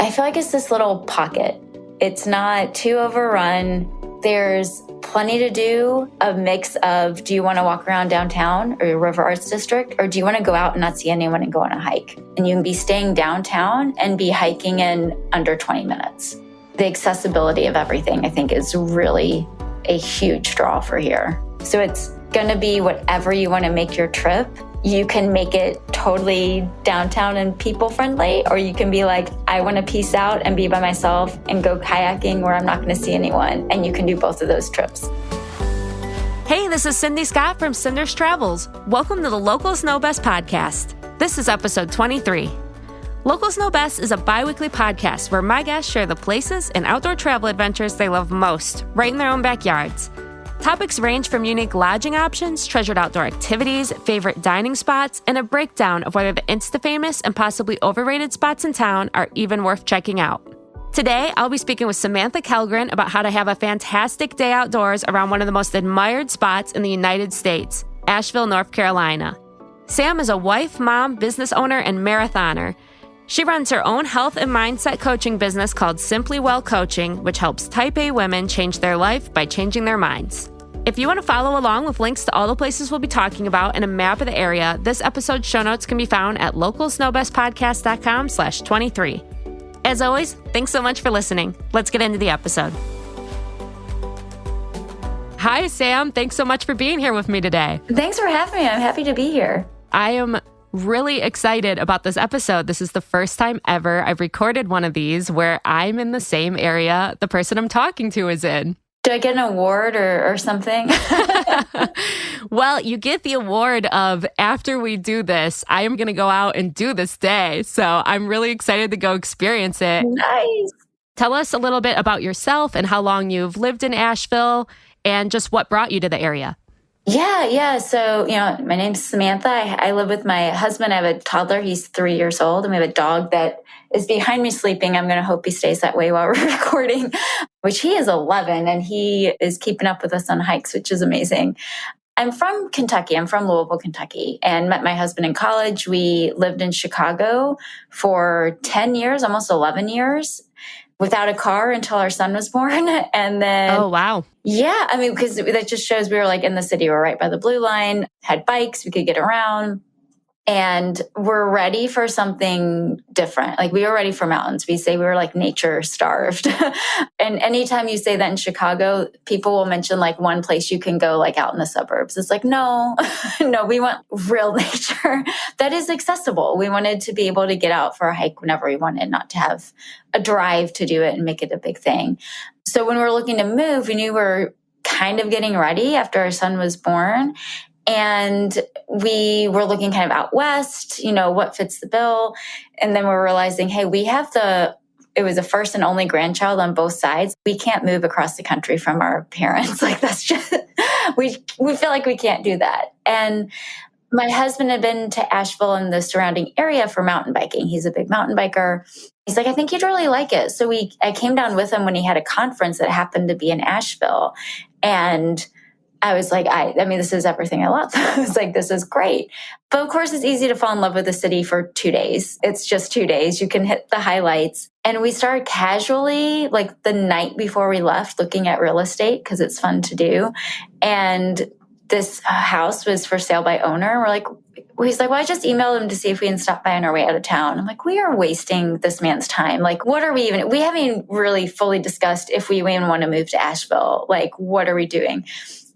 I feel like it's this little pocket. It's not too overrun. There's plenty to do, a mix of, do you want to walk around downtown or River Arts District, or do you want to go out and not see anyone and go on a hike? And you can be staying downtown and be hiking in under 20 minutes. The accessibility of everything, I think, is really a huge draw for here. So it's going to be whatever you want to make your trip. You can make it totally downtown and people friendly, or you can be like, I want to peace out and be by myself and go kayaking where I'm not going to see anyone. And you can do both of those trips. Hey, this is Cindy Scott from Cinder's Travels. Welcome to the Locals Know Best podcast. This is episode 23. Locals Know Best is a bi-weekly podcast where my guests share the places and outdoor travel adventures they love most, right in their own backyards. Topics range from unique lodging options, treasured outdoor activities, favorite dining spots, and a breakdown of whether the insta-famous and possibly overrated spots in town are even worth checking out. Today, I'll be speaking with Samantha Kellgren about how to have a fantastic day outdoors around one of the most admired spots in the United States, Asheville, North Carolina. Sam is a wife, mom, business owner, and marathoner. She runs her own health and mindset coaching business called Simply Well Coaching, which helps Type A women change their life by changing their minds. If you want to follow along with links to all the places we'll be talking about and a map of the area, this episode's show notes can be found at localsknowbestpodcast.com/23. As always, thanks so much for listening. Let's get into the episode. Hi, Sam. Thanks so much for being here with me today. Thanks for having me. I'm happy to be here. I am really excited about this episode. This is the first time ever I've recorded one of these where I'm in the same area the person I'm talking to is in. Do I get an award or something? Well, you get the award of, after we do this, I am going to go out and do this day. So I'm really excited to go experience it. Nice. Tell us a little bit about yourself and how long you've lived in Asheville and just what brought you to the area. Yeah. So, my name's Samantha. I live with my husband. I have a toddler. He's 3 years old. And we have a dog that is behind me sleeping. I'm going to hope he stays that way while we're recording, which he is 11 and he is keeping up with us on hikes, which is amazing. I'm from Kentucky. I'm from Louisville, Kentucky, and met my husband in college. We lived in Chicago for 10 years, almost 11 years. Without a car until our son was born. And then... Oh, wow. Yeah. Because that just shows we were like in the city. We were right by the blue line, had bikes, we could get around. And we're ready for something different. Like we were ready for mountains. We say we were like nature starved. And anytime you say that in Chicago, people will mention like one place you can go like out in the suburbs. It's like, no, we want real nature that is accessible. We wanted to be able to get out for a hike whenever we wanted, not to have a drive to do it and make it a big thing. So when we were looking to move, we knew we were kind of getting ready after our son was born. And we were looking kind of out west, what fits the bill. And then we're realizing, hey, it was a first and only grandchild on both sides. We can't move across the country from our parents. Like that's just, we feel like we can't do that. And my husband had been to Asheville and the surrounding area for mountain biking. He's a big mountain biker. He's like, I think you'd really like it. So I came down with him when he had a conference that happened to be in Asheville. And I was like, this is everything I love. I was like, this is great. But of course, it's easy to fall in love with the city for 2 days. It's just 2 days. You can hit the highlights. And we started casually, like the night before we left, looking at real estate because it's fun to do. And this house was for sale by owner. He's like, well, I just emailed him to see if we can stop by on our way out of town. I'm like, we are wasting this man's time. Like, we haven't even really fully discussed if we even want to move to Asheville. Like, what are we doing?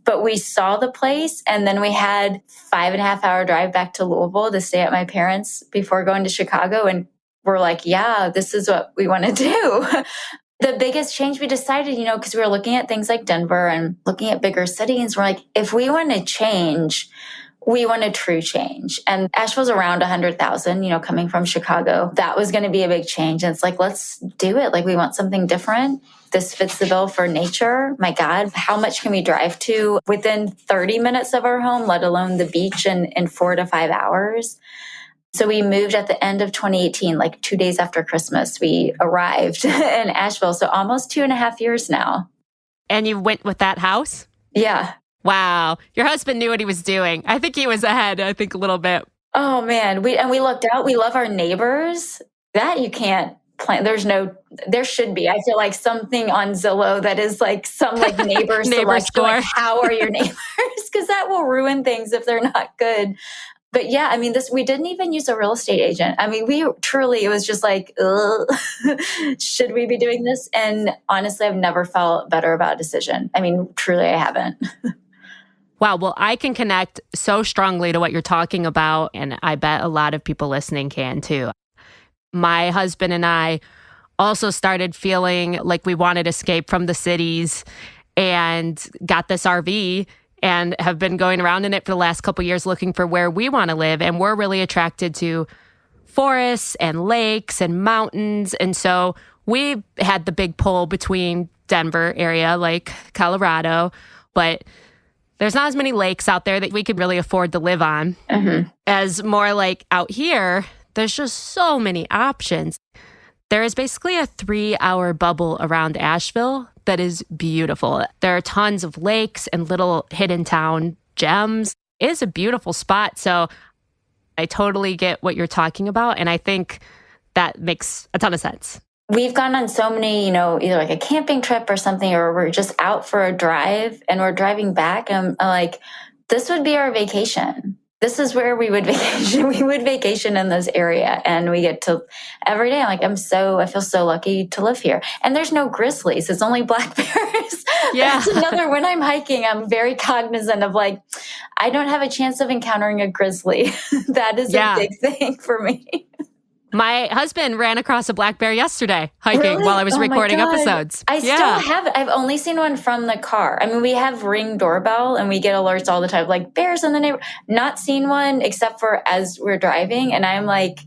But we saw the place, and then we had 5.5-hour drive back to Louisville to stay at my parents' before going to Chicago. And we're like, yeah, this is what we want to do. The biggest change we decided, because we were looking at things like Denver and looking at bigger cities, we're like, if we want to change, we want a true change. And Asheville's around 100,000, coming from Chicago. That was going to be a big change. And it's like, let's do it. Like, we want something different. This fits the bill for nature. My God, how much can we drive to within 30 minutes of our home, let alone the beach in 4 to 5 hours? So we moved at the end of 2018, like 2 days after Christmas, we arrived in Asheville. So almost 2.5 years now. And you went with that house? Yeah. Wow. Your husband knew what he was doing. I think he was ahead, a little bit. Oh, man. We looked out. We love our neighbors. That you can't there should be. I feel like something on Zillow that is like some like neighbor selection, like, how are your neighbors? Because that will ruin things if they're not good. But yeah, I mean, we didn't even use a real estate agent. I mean, it was just like, should we be doing this? And honestly, I've never felt better about a decision. I mean, truly, I haven't. Wow. Well, I can connect so strongly to what you're talking about. And I bet a lot of people listening can too. My husband and I also started feeling like we wanted to escape from the cities and got this RV and have been going around in it for the last couple of years looking for where we want to live. And we're really attracted to forests and lakes and mountains. And so we had the big pull between Denver area, like Colorado, but there's not as many lakes out there that we could really afford to live on. Mm-hmm. As more like out here, there's just so many options. There is basically a 3-hour bubble around Asheville that is beautiful. There are tons of lakes and little hidden town gems. It is a beautiful spot. So I totally get what you're talking about. And I think that makes a ton of sense. We've gone on so many, either like a camping trip or something, or we're just out for a drive and we're driving back. And I'm like, this would be our vacation. This is where we would vacation. We would vacation in this area, and we get to every day. I'm like, I feel so lucky to live here. And there's no grizzlies. It's only black bears. Yeah. That's when I'm hiking, I'm very cognizant of like, I don't have a chance of encountering a grizzly. That is a big thing for me. My husband ran across a black bear yesterday hiking while I was recording episodes. I still haven't. I've only seen one from the car. I mean, we have Ring doorbell and we get alerts all the time, like bears in the neighborhood. Not seen one except for as we're driving. And I'm like,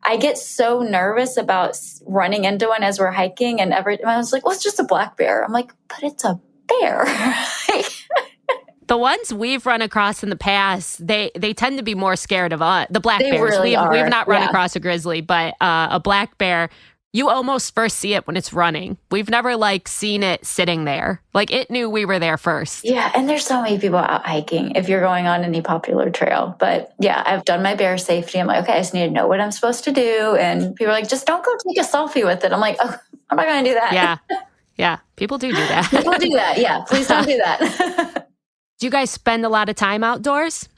I get so nervous about running into one as we're hiking. And I was like, well, it's just a black bear. I'm like, but it's a bear. The ones we've run across in the past, they tend to be more scared of us. The black bears. Really we've not run across a grizzly, but a black bear, you almost first see it when it's running. We've never seen it sitting there. Like it knew we were there first. Yeah, and there's so many people out hiking if you're going on any popular trail. But yeah, I've done my bear safety. I'm like, okay, I just need to know what I'm supposed to do. And people are like, just don't go take a selfie with it. I'm like, oh, I'm not going to do that. Yeah, people do that. People do that. Yeah, please don't do that. Do you guys spend a lot of time outdoors?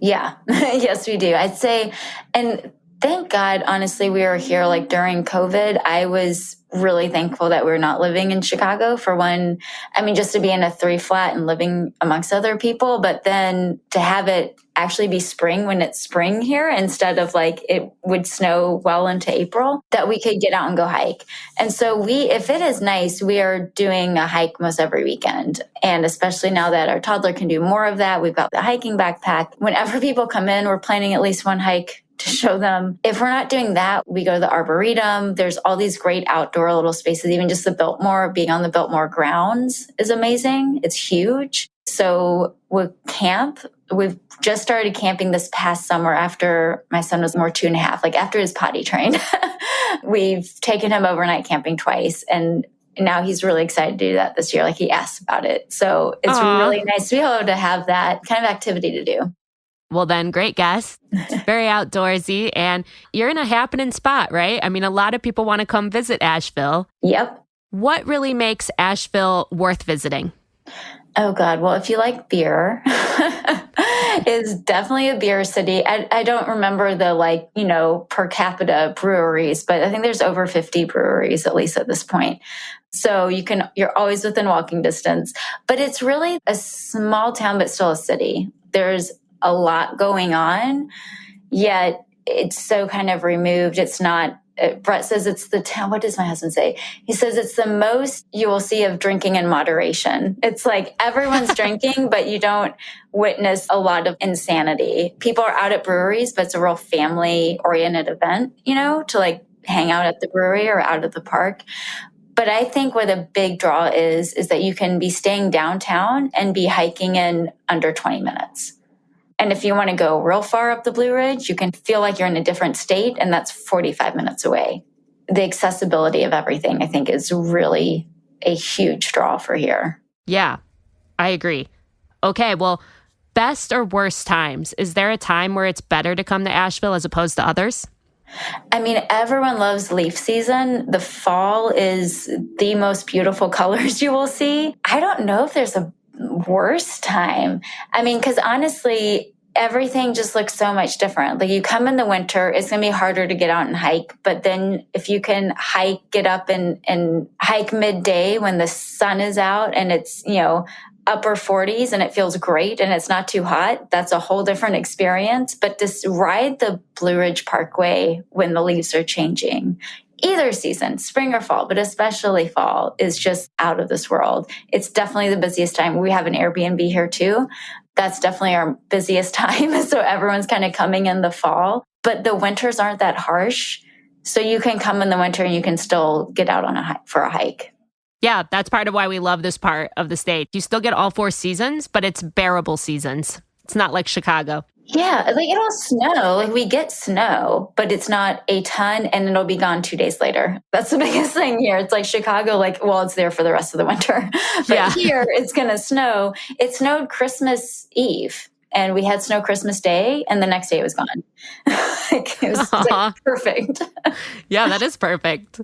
Yeah. Yes, we do. I'd say, and thank God, honestly, we were here during COVID. I was really thankful that we're not living in Chicago for one. I mean, just to be in a 3-flat and living amongst other people, but then to have it actually be spring when it's spring here instead of it would snow well into April, that we could get out and go hike. And so if it is nice, we are doing a hike most every weekend. And especially now that our toddler can do more of that, we've got the hiking backpack. Whenever people come in, we're planning at least one hike to show them. If we're not doing that, we go to the Arboretum. There's all these great outdoor little spaces. Even just the Biltmore, being on the Biltmore grounds is amazing. It's huge. So with camp, we've just started camping this past summer after my son was more 2.5, after his potty trained. We've taken him overnight camping twice, and now he's really excited to do that this year. He asked about it. So it's really nice to be able to have that kind of activity to do. Well, then, great guess. Very outdoorsy. And you're in a happening spot, right? I mean, a lot of people want to come visit Asheville. Yep. What really makes Asheville worth visiting? Oh, God. Well, if you like beer, it's definitely a beer city. I don't remember the per capita breweries, but I think there's over 50 breweries, at least at this point. So you're always within walking distance. But it's really a small town, but still a city. There's a lot going on, yet it's so kind of removed. It's not, Brett says it's the town. What does my husband say? He says it's the most you will see of drinking in moderation. It's everyone's drinking, but you don't witness a lot of insanity. People are out at breweries, but it's a real family oriented event, to hang out at the brewery or out at the park. But I think what a big draw is that you can be staying downtown and be hiking in under 20 minutes. And if you want to go real far up the Blue Ridge, you can feel like you're in a different state, and that's 45 minutes away. The accessibility of everything, I think, is really a huge draw for here. Yeah, I agree. Okay, well, best or worst times? Is there a time where it's better to come to Asheville as opposed to others? I mean, everyone loves leaf season. The fall is the most beautiful colors you will see. I don't know if there's a worse time. I mean, because honestly, everything just looks so much different. Like you come in the winter, it's going to be harder to get out and hike. But then if you can get up and hike midday when the sun is out and it's, upper 40s and it feels great and it's not too hot, that's a whole different experience. But just ride the Blue Ridge Parkway when the leaves are changing. Either season, spring or fall, but especially fall, is just out of this world. It's definitely the busiest time. We have an Airbnb here too. That's definitely our busiest time. So everyone's kind of coming in the fall, but the winters aren't that harsh. So you can come in the winter and you can still get out on for a hike. Yeah, that's part of why we love this part of the state. You still get all 4 seasons, but it's bearable seasons. It's not like Chicago. Yeah, like it'll snow. Like we get snow, but it's not a ton and it'll be gone 2 days later. That's the biggest thing here. It's like Chicago, like, well, it's there for the rest of the winter. But here it's going to snow. It snowed Christmas Eve and we had snow Christmas Day and the next day it was gone. It was like perfect. Yeah, that is perfect.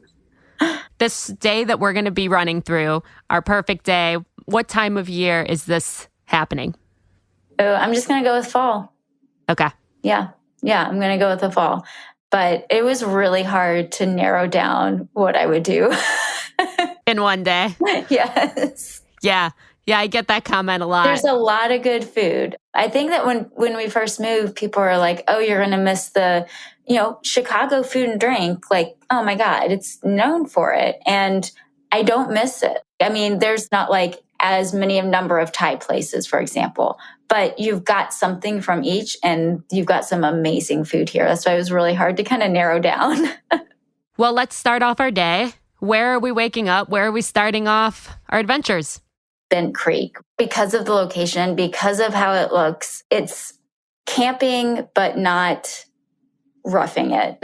This day that we're going to be running through, our perfect day, what time of year is this happening? Oh, I'm just going to go with fall. Okay. Yeah, I'm going to go with the fall. But it was really hard to narrow down what I would do. In one day? Yes. Yeah, I get that comment a lot. There's a lot of good food. I think that when we first moved, people are like, oh, you're going to miss the, Chicago food and drink. Like, oh my God, it's known for it. And I don't miss it. I mean, there's not like as many a number of Thai places, for example, but you've got something from each and you've got some amazing food here. That's why it was really hard to kind of narrow down. Well, let's start off our day. Where are we waking up? Where are we starting off our adventures? Bent Creek. Because of the location, because of how it looks, it's camping, but not roughing it.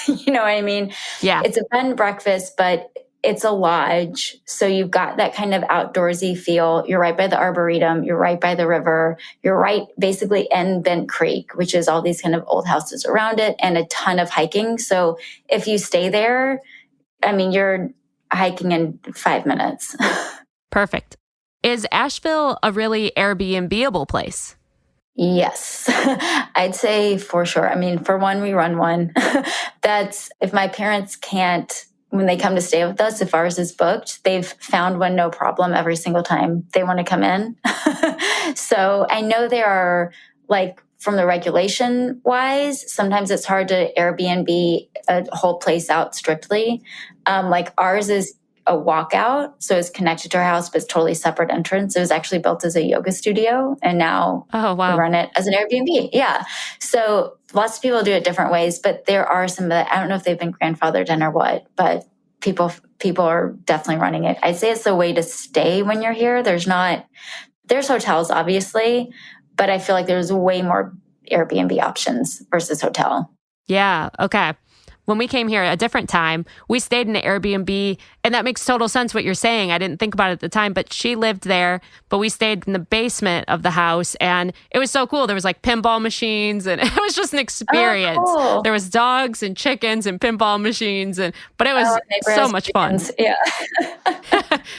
You know what I mean? Yeah. It's a bed and breakfast, but it's a lodge. So you've got that kind of outdoorsy feel. You're right by the Arboretum. You're right by the river. You're right basically in Bent Creek, which is all these kind of old houses around it and a ton of hiking. So if you stay there, I mean, you're hiking in 5 minutes. Perfect. Is Asheville a really Airbnb-able place? Yes, I'd say for sure. I mean, for one, we run one. That's if my parents can't, when they come to stay with us, if ours is booked, they've found one no problem every single time they want to come in. So I know there are like from the regulation wise, sometimes it's hard to Airbnb a whole place out strictly. Like ours is a walkout. So it's connected to our house, but it's totally separate entrance. It was actually built as a yoga studio and now we run it as an Airbnb. Yeah. So lots of people do it different ways, but there are some that I don't know if they've been grandfathered in or what, but people are definitely running it. I'd say it's the way to stay when you're here. There's hotels obviously, but I feel like there's way more Airbnb options versus hotel. Yeah. Okay. When we came here a different time, we stayed in an Airbnb, and that makes total sense what you're saying. I didn't think about it at the time, but she lived there, but we stayed in the basement of the house, and it was so cool. There was like pinball machines, and it was just an experience. Oh, cool. There was dogs and chickens and pinball machines, but it was so much fun. Yeah.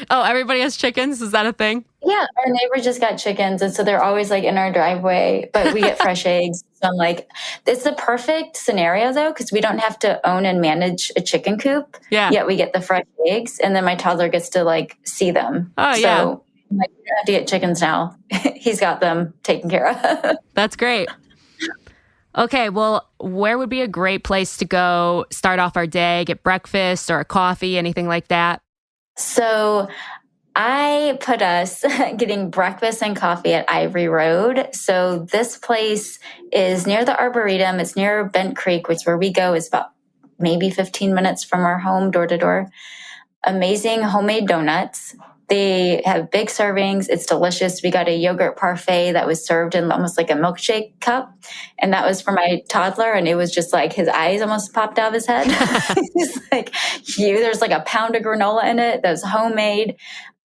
Oh, everybody has chickens? Is that a thing? Yeah, our neighbor just got chickens, and so they're always like in our driveway, but we get fresh eggs. So I'm like, it's the perfect scenario though, because we don't have to own and manage a chicken coop. Yeah. Yet we get the fresh eggs, and then my toddler gets to like see them. Oh, so, yeah. I'm like, you don't have to get chickens now. He's got them taken care of. That's great. Okay, well, where would be a great place to go start off our day, get breakfast or a coffee, anything like that? So I put us getting breakfast and coffee at Ivory Road. So this place is near the Arboretum. It's near Bent Creek, which is where we go. It's about maybe 15 minutes from our home, door to door. Amazing homemade donuts. They have big servings. It's delicious. We got a yogurt parfait that was served in almost like a milkshake cup. And that was for my toddler. And it was just like his eyes almost popped out of his head. It's like, there's like a pound of granola in it that's homemade.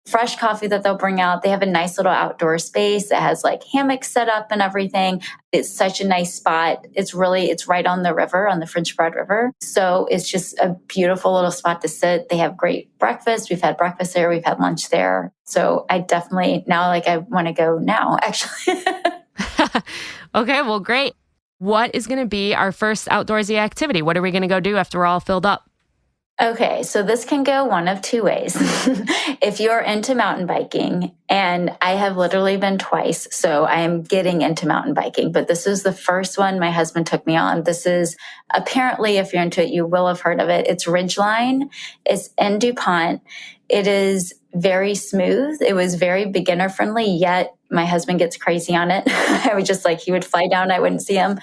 fresh coffee that they'll bring out. They have a nice little outdoor space that has like hammocks set up and everything. It's such a nice spot. It's right on the river, on the French Broad River. So it's just a beautiful little spot to sit. They have great breakfast. We've had breakfast there. We've had lunch there. So I definitely now, like, I want to go now, actually. Okay, well, great. What is going to be our first outdoorsy activity? What are we going to go do after we're all filled up? Okay, so this can go one of two ways. If you're into mountain biking, and I have literally been twice, so I am getting into mountain biking, but this is the first one my husband took me on. This is apparently, if you're into it, you will have heard of it. It's Ridgeline. It's in DuPont. It is very smooth. It was very beginner friendly, yet my husband gets crazy on it. I would just like, he would fly down, I wouldn't see him.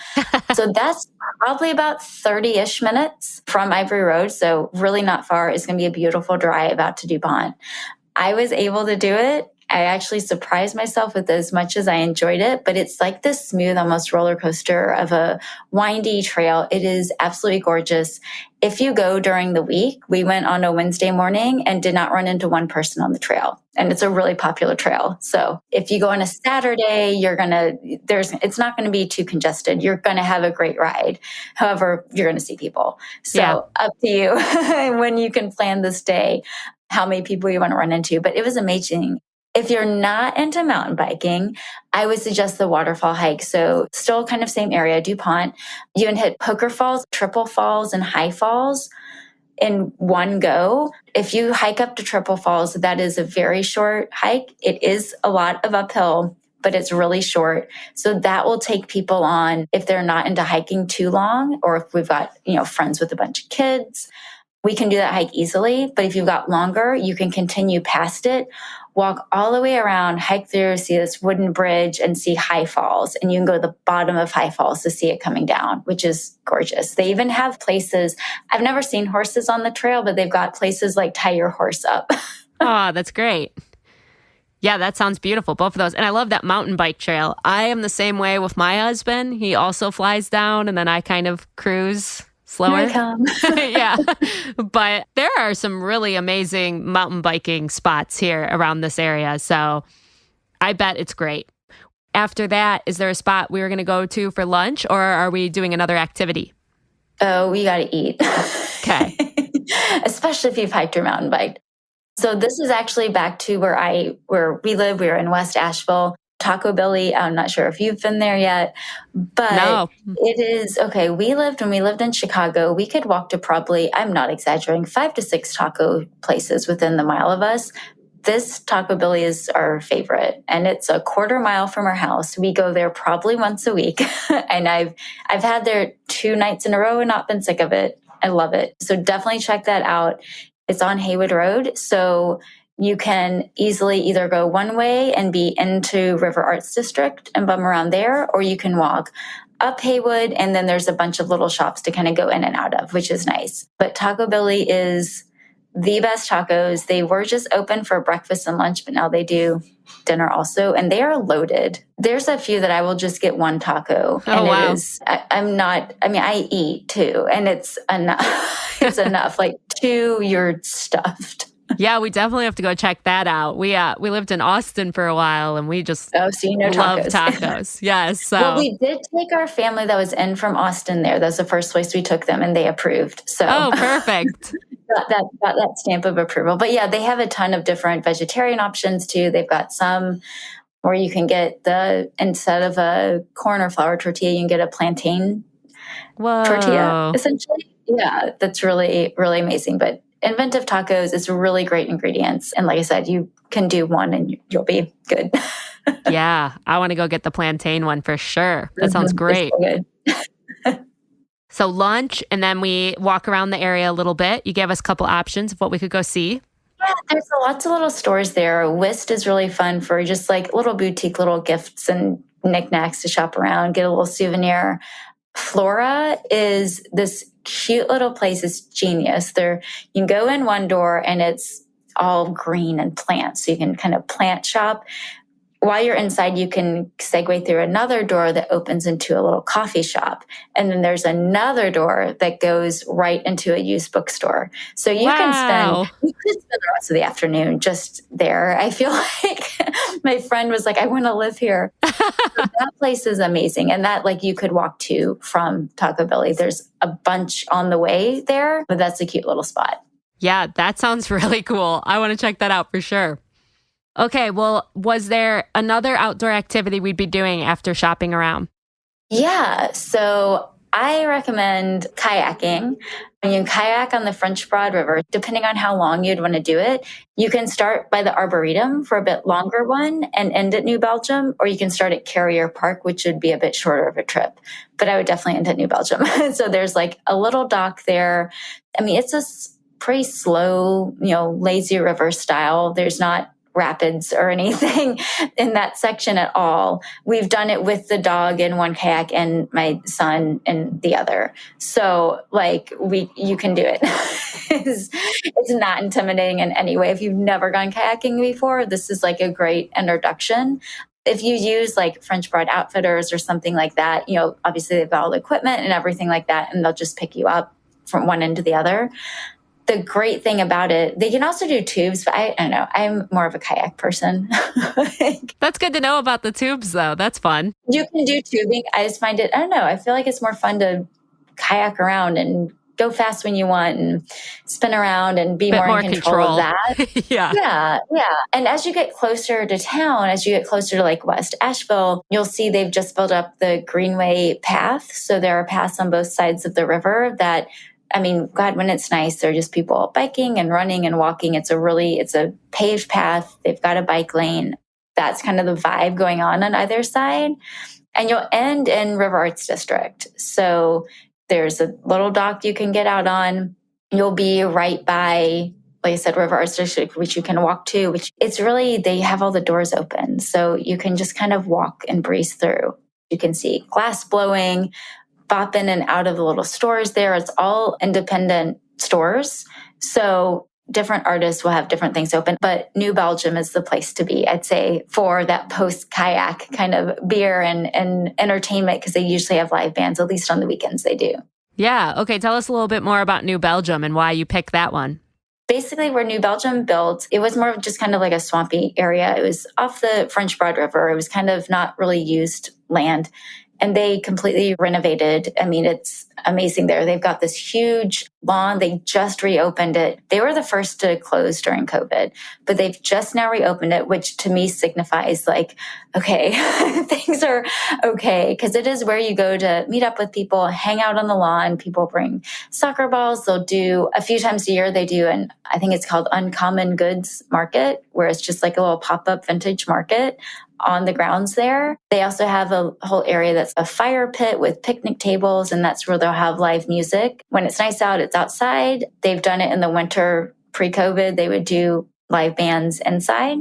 So that's probably about 30-ish minutes from Ivory Road. So really not far. It's going to be a beautiful drive out to DuPont. I was able to do it. I actually surprised myself with as much as I enjoyed it, but it's like this smooth, almost roller coaster of a windy trail. It is absolutely gorgeous. If you go during the week, we went on a Wednesday morning and did not run into one person on the trail. And it's a really popular trail. So if you go on a Saturday, it's not going to be too congested. You're going to have a great ride. However, you're going to see people. So Up to you when you can plan this day, how many people you want to run into. But it was amazing. If you're not into mountain biking, I would suggest the waterfall hike. So still kind of same area, DuPont. You can hit Poker Falls, Triple Falls, and High Falls in one go. If you hike up to Triple Falls, that is a very short hike. It is a lot of uphill, but it's really short. So that will take people on if they're not into hiking too long, or if we've got, friends with a bunch of kids. We can do that hike easily, but if you've got longer, you can continue past it, walk all the way around, hike through, see this wooden bridge, and see High Falls. And you can go to the bottom of High Falls to see it coming down, which is gorgeous. They even have places, I've never seen horses on the trail, but they've got places like tie your horse up. Oh, that's great. Yeah, that sounds beautiful, both of those. And I love that mountain bike trail. I am the same way with my husband. He also flies down, and then I kind of cruise slower. Here I come. Yeah. But there are some really amazing mountain biking spots here around this area. So I bet it's great. After that, is there a spot we were going to go to for lunch, or are we doing another activity? Oh, we got to eat. Okay. Especially if you've hiked or mountain biked. So this is actually back to where we live. We're in West Asheville. Taco Belly. I'm not sure if you've been there yet, but No. It is okay. When we lived in Chicago, we could walk to probably, I'm not exaggerating, 5 to 6 taco places within the mile of us. This Taco Belly is our favorite, and it's a quarter mile from our house. We go there probably once a week, and I've had there 2 nights in a row and not been sick of it. I love it. So definitely check that out. It's on Haywood Road. So you can easily either go one way and be into River Arts District and bum around there, or you can walk up Haywood, and then there's a bunch of little shops to kind of go in and out of, which is nice. But Taco Belly is the best tacos. They were just open for breakfast and lunch, but now they do dinner also, and they are loaded. There's a few that I will just get one taco. Oh, wow. I eat too, and it's enough. It's enough. Like 2, you're stuffed. Yeah, we definitely have to go check that out. We lived in Austin for a while, and we just love tacos. Yes. So. Well, we did take our family that was in from Austin there. That's the first place we took them, and they approved. So perfect. got that stamp of approval. But yeah, they have a ton of different vegetarian options too. They've got some where you can get instead of a corn or flour tortilla, you can get a plantain tortilla, essentially. Yeah, that's really, really amazing. But Inventive Tacos is really great ingredients. And like I said, you can do one and you'll be good. Yeah, I want to go get the plantain one for sure. That sounds great. It's so good. So lunch, and then we walk around the area a little bit. You gave us a couple options of what we could go see. Yeah, there's lots of little stores there. Whist is really fun for just like little boutique, little gifts and knickknacks to shop around, get a little souvenir. Flora is this cute little place. It's genius. You can go in one door and it's all green and plants. So you can kind of plant shop. while you're inside, you can segue through another door that opens into a little coffee shop. And then there's another door that goes right into a used bookstore. So you could spend the rest of the afternoon just there. I feel like my friend was like, I want to live here. So that place is amazing. And that like you could walk to from Taco Belly. There's a bunch on the way there, but that's a cute little spot. Yeah, that sounds really cool. I want to check that out for sure. Okay, well, was there another outdoor activity we'd be doing after shopping around? Yeah, so I recommend kayaking. When you kayak on the French Broad River, depending on how long you'd want to do it, you can start by the Arboretum for a bit longer one and end at New Belgium, or you can start at Carrier Park, which would be a bit shorter of a trip. But I would definitely end at New Belgium. So there's like a little dock there. I mean, it's a pretty slow, lazy river style. There's not rapids or anything in that section at all. We've done it with the dog in one kayak and my son in the other. So like you can do it. It's not intimidating in any way. If you've never gone kayaking before, this is like a great introduction. If you use like French Broad Outfitters or something like that, obviously they've got all the equipment and everything like that, and they'll just pick you up from one end to the other. The great thing about it, they can also do tubes, but I don't know. I'm more of a kayak person. That's good to know about the tubes, though. That's fun. You can do tubing. I just find it, I don't know. I feel like it's more fun to kayak around and go fast when you want and spin around and be more in control of that. Yeah. And as you get closer to town, as you get closer to like West Asheville, you'll see they've just built up the Greenway path. So there are paths on both sides of the river that, I mean, God, when it's nice, there are just people biking and running and walking. It's a paved path. They've got a bike lane. That's kind of the vibe going on either side. And you'll end in River Arts District. So there's a little dock you can get out on. You'll be right by, like I said, River Arts District, which you can walk to, which it's really, they have all the doors open. So you can just kind of walk and breeze through. You can see glass blowing, bop in and out of the little stores there. It's all independent stores. So different artists will have different things open, but New Belgium is the place to be, I'd say, for that post-kayak kind of beer and entertainment, because they usually have live bands, at least on the weekends they do. Yeah. Okay. Tell us a little bit more about New Belgium and why you picked that one. Basically, where New Belgium built, it was more of just kind of like a swampy area. It was off the French Broad River. It was kind of not really used land. And they completely renovated. I mean, it's amazing there. They've got this huge lawn. They just reopened it. They were the first to close during COVID, but they've just now reopened it, which to me signifies like, okay, things are okay. Because it is where you go to meet up with people, hang out on the lawn. People bring soccer balls. They'll do a few times a year. They do I think it's called Uncommon Goods Market, where it's just like a little pop-up vintage market on the grounds there. They also have a whole area that's a fire pit with picnic tables, and that's where they'll have live music. When it's nice out, it's outside. They've done it in the winter pre-COVID. They would do live bands inside.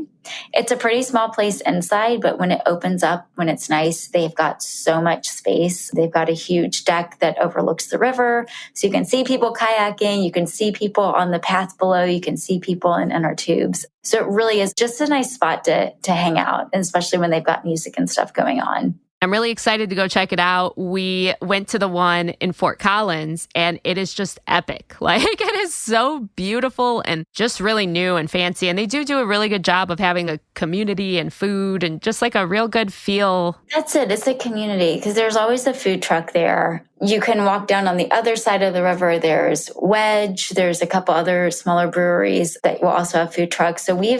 It's a pretty small place inside, but when it opens up, when it's nice, they've got so much space. They've got a huge deck that overlooks the river. So you can see people kayaking. You can see people on the path below. You can see people in inner tubes. So it really is just a nice spot to hang out, and especially when they've got music and stuff going on. I'm really excited to go check it out. We went to the one in Fort Collins, and it is just epic. Like, it is so beautiful and just really new and fancy. And they do a really good job of having a community and food and just like a real good feel. That's it. It's a community, because there's always a food truck there. You can walk down on the other side of the river. There's Wedge. There's a couple other smaller breweries that will also have food trucks. So we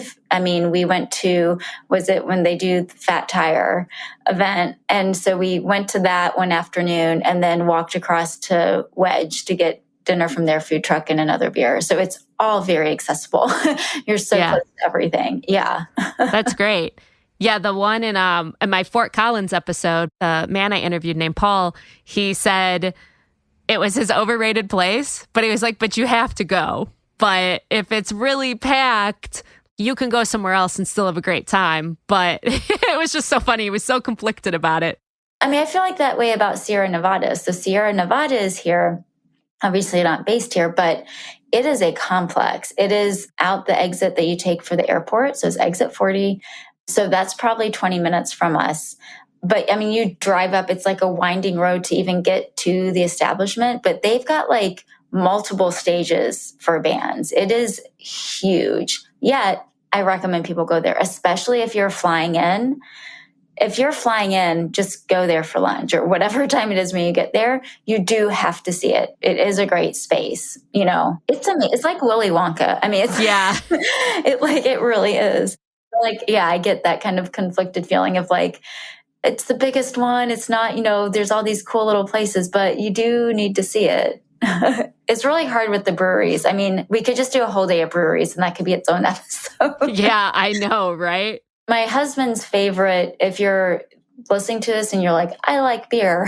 went to, was it when they do the Fat Tire event? And so we went to that one afternoon and then walked across to Wedge to get dinner from their food truck and another beer. So it's all very accessible. You're so close to everything. Yeah. That's great. Yeah, the one in my Fort Collins episode, the man I interviewed named Paul, he said it was his overrated place, but he was like, but you have to go. But if it's really packed, you can go somewhere else and still have a great time. But it was just so funny. He was so conflicted about it. I mean, I feel like that way about Sierra Nevada. So Sierra Nevada is here, obviously not based here, but it is a complex. It is out the exit that you take for the airport. So it's exit 40. So that's probably 20 minutes from us. But I mean, you drive up, it's like a winding road to even get to the establishment, but they've got like multiple stages for bands. It is huge. Yet I recommend people go there, especially if you're flying in. If you're flying in, just go there for lunch or whatever time it is when you get there. You do have to see it. It is a great space. You know, it's amazing. It's like Willy Wonka. I mean, it's it really is. Like, yeah, I get that kind of conflicted feeling of like, it's the biggest one. It's not, you know, there's all these cool little places, but you do need to see it. It's really hard with the breweries. I mean, we could just do a whole day of breweries and that could be its own episode. Yeah, I know, right? My husband's favorite, if you're listening to this and you're like, I like beer,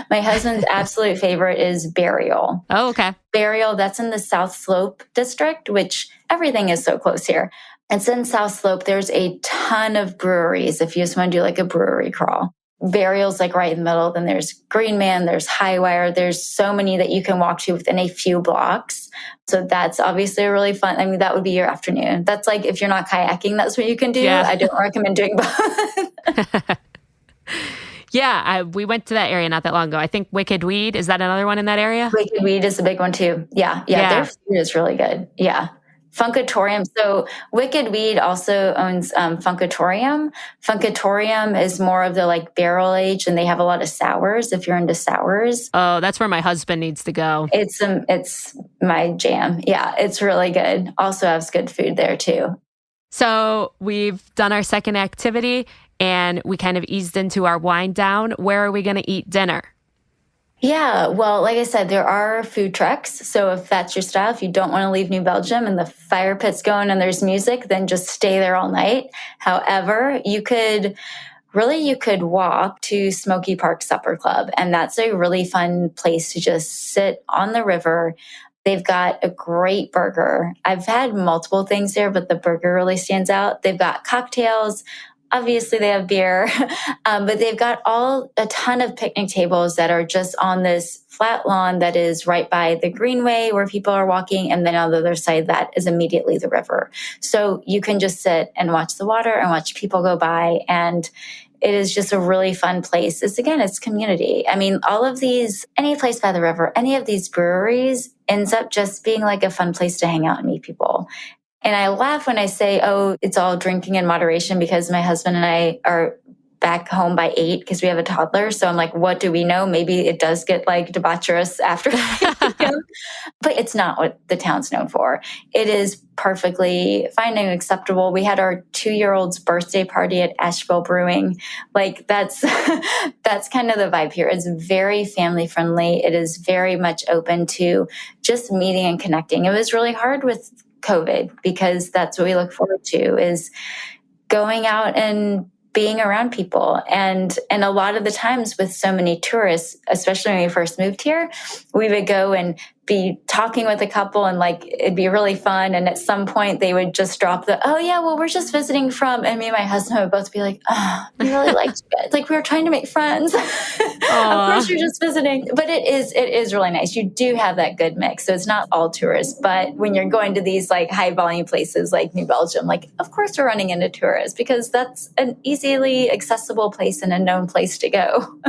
my husband's absolute favorite is Burial. Oh, okay. Burial, that's in the South Slope district, which everything is so close here. It's in South Slope. There's a ton of breweries if you just want to do like a brewery crawl. Burial's like right in the middle. Then there's Green Man, there's Highwire. There's so many that you can walk to within a few blocks. So that's obviously a really fun. I mean, that would be your afternoon. That's like if you're not kayaking, that's what you can do. Yeah. I don't recommend doing both. Yeah, we went to that area not that long ago. I think Wicked Weed, is that another one in that area? Wicked Weed is a big one too. Yeah. Their food is really good. Yeah. Funkatorium. So Wicked Weed also owns Funkatorium. Funkatorium is more of the like barrel aged, and they have a lot of sours if you're into sours. Oh, that's where my husband needs to go. It's my jam. Yeah, it's really good. Also has good food there too. So we've done our second activity and we kind of eased into our wind down. Where are we going to eat dinner? Yeah, well, like I said, there are food trucks. So if that's your style, if you don't want to leave New Belgium and the fire pit's going and there's music, then just stay there all night. However, you could walk to Smoky Park Supper Club. And that's a really fun place to just sit on the river. They've got a great burger. I've had multiple things there, but the burger really stands out. They've got cocktails. Obviously, they have beer, but they've got a ton of picnic tables that are just on this flat lawn that is right by the greenway where people are walking. And then on the other side, that is immediately the river. So you can just sit and watch the water and watch people go by. And it is just a really fun place. It's community. I mean, any place by the river, any of these breweries ends up just being like a fun place to hang out and meet people. And I laugh when I say, oh, it's all drinking in moderation because my husband and I are back home by 8 because we have a toddler. So I'm like, what do we know? Maybe it does get like debaucherous after. But it's not what the town's known for. It is perfectly fine and acceptable. We had our 2-year-old's birthday party at Asheville Brewing. Like that's kind of the vibe here. It's very family friendly. It is very much open to just meeting and connecting. It was really hard with COVID because that's what we look forward to is going out and being around people. And a lot of the times with so many tourists, especially when we first moved here, we would go and be talking with a couple and like, it'd be really fun. And at some point they would just drop oh yeah, well, we're just visiting from, and me and my husband would both be like, oh, we really liked you guys. Like we were trying to make friends. Of course you're just visiting. But it is really nice. You do have that good mix. So it's not all tourists, but when you're going to these like high volume places like New Belgium, like of course we're running into tourists because that's an easily accessible place and a known place to go.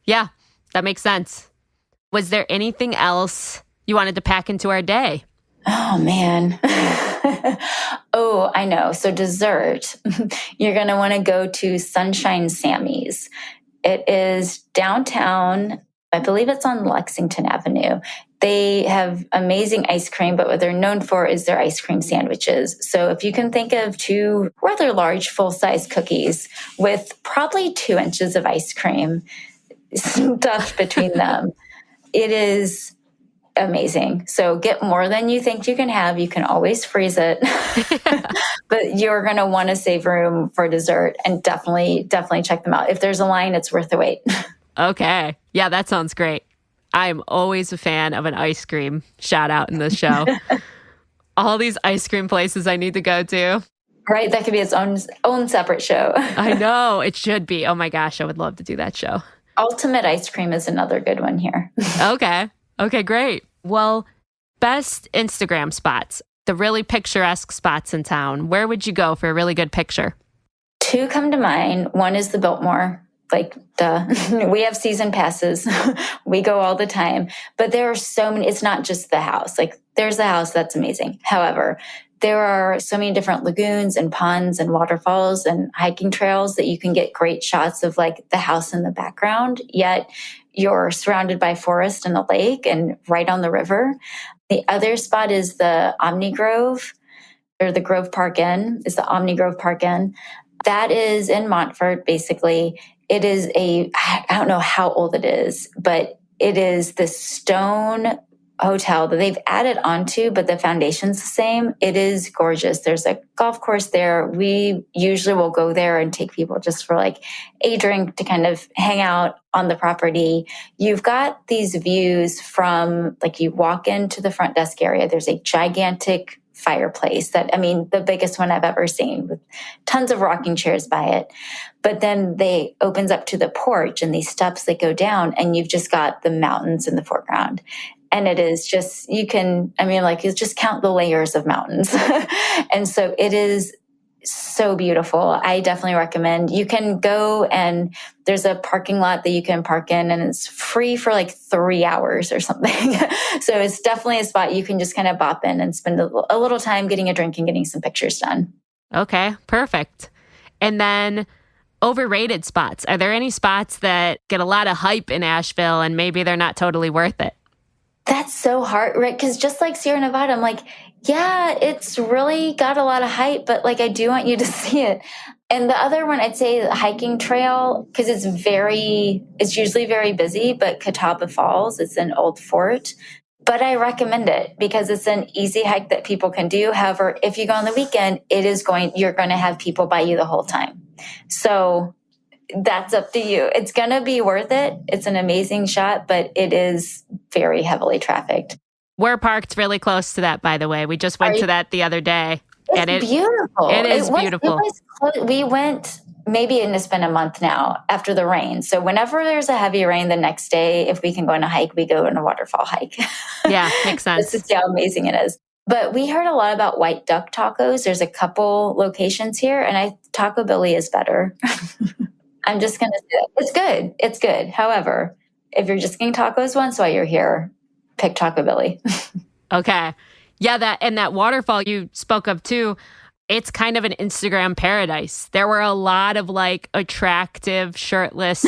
Yeah, that makes sense. Was there anything else you wanted to pack into our day? Oh, man. Oh, I know. So dessert, you're going to want to go to Sunshine Sammy's. It is downtown. I believe it's on Lexington Avenue. They have amazing ice cream, but what they're known for is their ice cream sandwiches. So if you can think of 2 rather large full-size cookies with probably 2 inches of ice cream stuffed between them, it is amazing. So get more than you think you can have. You can always freeze it, but you're going to want to save room for dessert and definitely check them out. If there's a line, it's worth the wait. Okay. Yeah, that sounds great. I'm always a fan of an ice cream shout out in this show. All these ice cream places I need to go to. Right. That could be its own separate show. I know. It should be. Oh my gosh. I would love to do that show. Ultimate Ice Cream is another good one here. Okay, great. Well, best Instagram spots, the really picturesque spots in town. Where would you go for a really good picture? Two come to mind. One is the Biltmore. Like, duh. We have season passes. We go all the time. But there are so many, it's not just the house. Like, there's the house, that's amazing. However, there are so many different lagoons and ponds and waterfalls and hiking trails that you can get great shots of like the house in the background, yet you're surrounded by forest and a lake and right on the river. The other spot is the Omni Grove, or the Grove Park Inn is the Omni Grove Park Inn. That is in Montfort, basically. It is I don't know how old it is, but it is this stone hotel that they've added onto, but the foundation's the same. It is gorgeous. There's a golf course there. We usually will go there and take people just for like a drink to kind of hang out on the property. You've got these views from, like, you walk into the front desk area. There's a gigantic fireplace that, I mean, the biggest one I've ever seen, with tons of rocking chairs by it. But then they opens up to the porch and these steps that go down, and you've just got the mountains in the foreground. And it is just, you just count the layers of mountains. And so it is so beautiful. I definitely recommend. You can go, and there's a parking lot that you can park in, and it's free for like 3 hours or something. So it's definitely a spot you can just kind of bop in and spend a little time getting a drink and getting some pictures done. Okay, perfect. And then overrated spots. Are there any spots that get a lot of hype in Asheville and maybe they're not totally worth it? That's so hard, right? Because just like Sierra Nevada, I'm like, yeah, it's really got a lot of hype, but like, I do want you to see it. And the other one, I'd say the hiking trail, because it's usually very busy, but Catawba Falls, it's an old fort. But I recommend it because it's an easy hike that people can do. However, if you go on the weekend, you're going to have people by you the whole time. So that's up to you. It's going to be worth it. It's an amazing shot, but it is very heavily trafficked. We're parked really close to that, by the way. We just went to that the other day. It's beautiful. It is beautiful. We went, maybe it's been a month now after the rain. So whenever there's a heavy rain, the next day, if we can go on a hike, we go on a waterfall hike. Yeah, makes sense. Just to see how amazing it is. But we heard a lot about white duck tacos. There's a couple locations here, and Taco Billy is better. I'm just going to say that. It's good. It's good. However, if you're just getting tacos once while you're here, pick Taco Billy. Okay. Yeah, that waterfall you spoke of too, it's kind of an Instagram paradise. There were a lot of like attractive, shirtless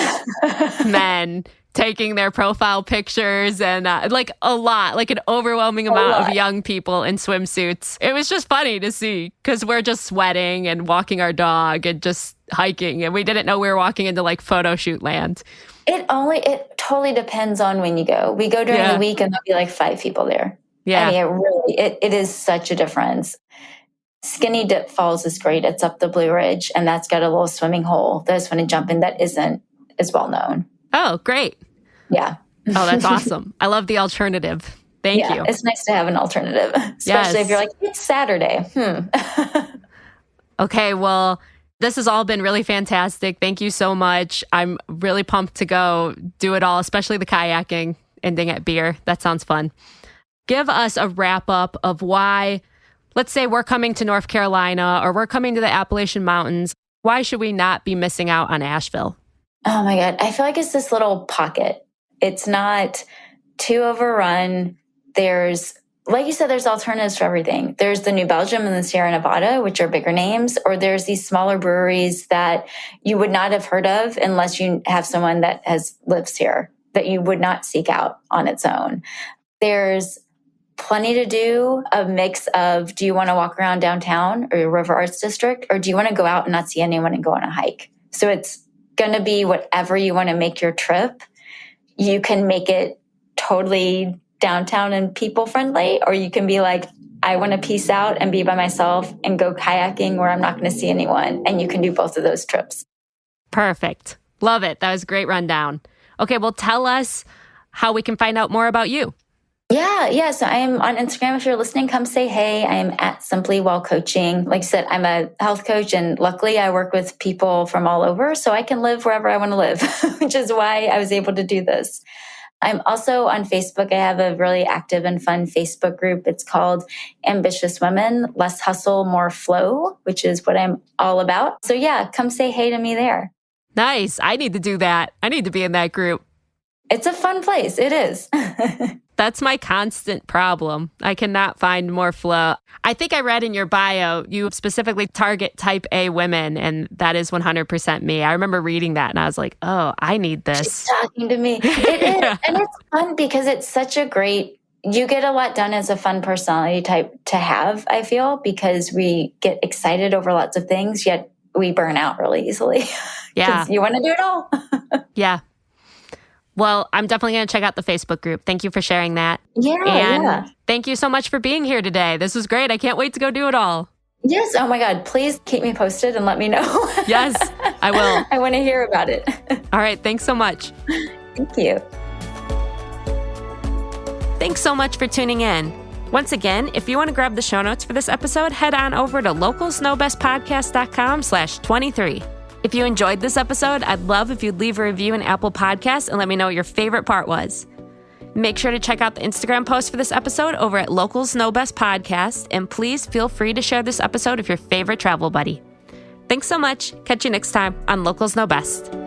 men taking their profile pictures and like an overwhelming amount of young people in swimsuits. It was just funny to see because we're just sweating and walking our dog and just hiking. And we didn't know we were walking into like photo shoot land. It totally depends on when you go. We go during the week and there'll be like 5 people there. Yeah. I mean, it is such a difference. Skinny Dip Falls is great. It's up the Blue Ridge, and that's got a little swimming hole that is fun to jump in that isn't as well known. Oh, great. Yeah. Oh, that's awesome. I love the alternative. Thank you. It's nice to have an alternative, especially if you're like, it's Saturday. Okay, well, this has all been really fantastic. Thank you so much. I'm really pumped to go do it all, especially the kayaking, ending at beer. That sounds fun. Give us a wrap up of why, let's say we're coming to North Carolina or we're coming to the Appalachian Mountains. Why should we not be missing out on Asheville? Oh my God. I feel like it's this little pocket. It's not too overrun. There's, like you said, there's alternatives for everything. There's the New Belgium and the Sierra Nevada, which are bigger names, or there's these smaller breweries that you would not have heard of unless you have someone that lives here, that you would not seek out on its own. There's plenty to do, a mix of, do you want to walk around downtown or River Arts District, or do you want to go out and not see anyone and go on a hike? So it's going to be whatever you want to make your trip. You can make it totally downtown and people friendly, or you can be like, I want to peace out and be by myself and go kayaking where I'm not going to see anyone. And you can do both of those trips. Perfect. Love it. That was a great rundown. Okay, well, tell us how we can find out more about you. Yeah. So I am on Instagram. If you're listening, come say hey. I am at Simply Well Coaching. Like I said, I'm a health coach, and luckily I work with people from all over, so I can live wherever I want to live, which is why I was able to do this. I'm also on Facebook. I have a really active and fun Facebook group. It's called Ambitious Women, Less Hustle, More Flow, which is what I'm all about. So yeah, come say hey to me there. Nice. I need to do that. I need to be in that group. It's a fun place. It is. That's my constant problem. I cannot find more flow. I think I read in your bio, you specifically target type A women, and that is 100% me. I remember reading that and I was like, oh, I need this. She's talking to me. It is. And it's fun because it's such a great, you get a lot done as a fun personality type to have, I feel, because we get excited over lots of things, yet we burn out really easily. Yeah. You want to do it all. Yeah. Well, I'm definitely going to check out the Facebook group. Thank you for sharing that. Yeah. Thank you so much for being here today. This was great. I can't wait to go do it all. Yes. Oh my God. Please keep me posted and let me know. Yes, I will. I want to hear about it. All right. Thanks so much. Thank you. Thanks so much for tuning in. Once again, if you want to grab the show notes for this episode, head on over to localsnowbestpodcast.com/23. If you enjoyed this episode, I'd love if you'd leave a review in Apple Podcasts and let me know what your favorite part was. Make sure to check out the Instagram post for this episode over at Local Snow Best Podcast, and please feel free to share this episode with your favorite travel buddy. Thanks so much. Catch you next time on Local Snow Best.